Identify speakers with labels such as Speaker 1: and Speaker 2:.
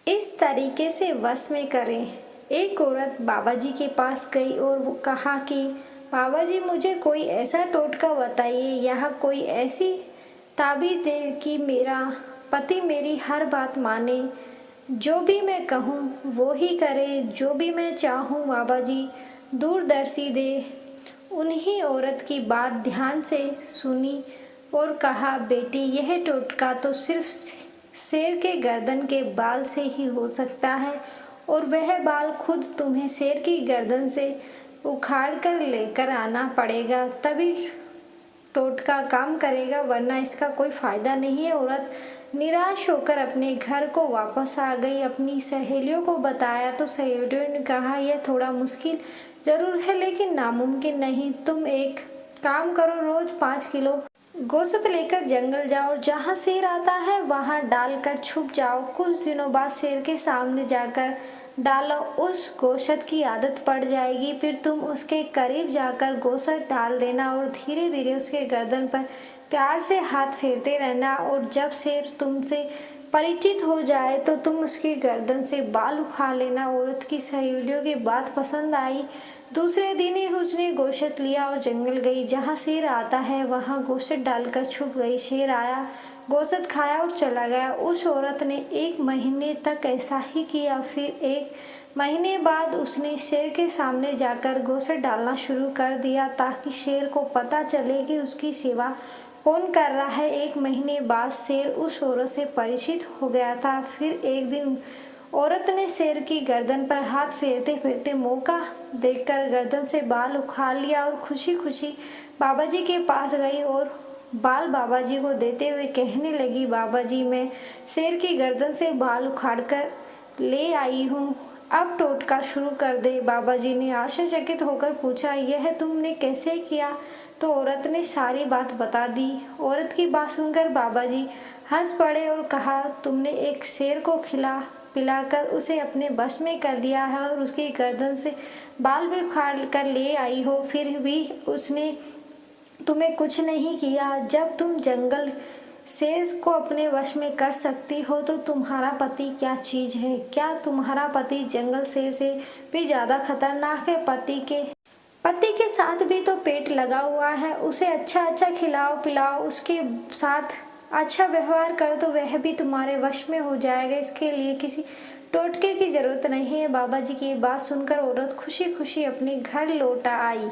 Speaker 1: इस तरीके से वश में करें। एक औरत बाबा जी के पास गई और वो कहा कि बाबा जी, मुझे कोई ऐसा टोटका बताइए, यहाँ कोई ऐसी ताबीज़ दे कि मेरा पति मेरी हर बात माने, जो भी मैं कहूँ वो ही करे, जो भी मैं चाहूँ बाबा जी दूरदर्शी दे। उन्हीं औरत की बात ध्यान से सुनी और कहा, बेटी, यह टोटका तो सिर्फ शेर के गर्दन के बाल से ही हो सकता है, और वह बाल खुद तुम्हें शेर की गर्दन से उखाड़ कर लेकर आना पड़ेगा, तभी टोटका काम करेगा, वरना इसका कोई फायदा नहीं है। औरत निराश होकर अपने घर को वापस आ गई। अपनी सहेलियों को बताया तो सहेलियों ने कहा, यह थोड़ा मुश्किल जरूर है लेकिन नामुमकिन नहीं। तुम एक काम करो, रोज 5 किलो गोश्त लेकर जंगल जाओ और जहाँ शेर आता है वहाँ डालकर छुप जाओ। कुछ दिनों बाद शेर के सामने जाकर डालो, उस गोश्त की आदत पड़ जाएगी। फिर तुम उसके करीब जाकर गोश्त डाल देना और धीरे धीरे उसके गर्दन पर प्यार से हाथ फेरते रहना, और जब शेर तुमसे परिचित हो जाए तो तुम उसकी गर्दन से बाल उखाड़ लेना। औरत की सहेलियों की बात पसंद आई। दूसरे दिन ही उसने गोश्त लिया और जंगल गई। जहाँ शेर आता है वहाँ गोश्त डालकर छुप गई। शेर आया, गोश्त खाया और चला गया। उस औरत ने 1 महीने तक ऐसा ही किया। फिर 1 महीने बाद उसने शेर के सामने जाकर गोश्त डालना शुरू कर दिया, ताकि शेर को पता चले कि उसकी सेवा कौन कर रहा है। 1 महीने बाद शेर उस औरत से परिचित हो गया था। फिर एक दिन औरत ने शेर की गर्दन पर हाथ फेरते फेरते मौका देखकर गर्दन से बाल उखाड़ लिया और खुशी खुशी बाबा जी के पास गई और बाल बाबा जी को देते हुए कहने लगी, बाबा जी, मैं शेर की गर्दन से बाल उखाड़ कर ले आई हूँ, अब टोटका शुरू कर दे। बाबा जी ने आश्चर्यचकित होकर पूछा, यह तुमने कैसे किया? तो औरत ने सारी बात बता दी। औरत की बात सुनकर बाबा जी हंस पड़े और कहा, तुमने एक शेर को खिला पिलाकर उसे अपने बस में कर लिया है और उसकी गर्दन से बाल भी उखाड़ कर ले आई हो, फिर भी उसने तुम्हें कुछ नहीं किया। जब तुम जंगल शेर को अपने वश में कर सकती हो तो तुम्हारा पति क्या चीज है? क्या तुम्हारा पति जंगल शेर से भी ज्यादा खतरनाक है? पति के साथ भी तो पेट लगा हुआ है, उसे अच्छा अच्छा खिलाओ पिलाओ, उसके साथ अच्छा व्यवहार करो तो वह भी तुम्हारे वश में हो जाएगा। इसके लिए किसी टोटके की जरूरत नहीं है। बाबा जी की बात सुनकर औरत खुशी खुशी अपने घर लौट आई।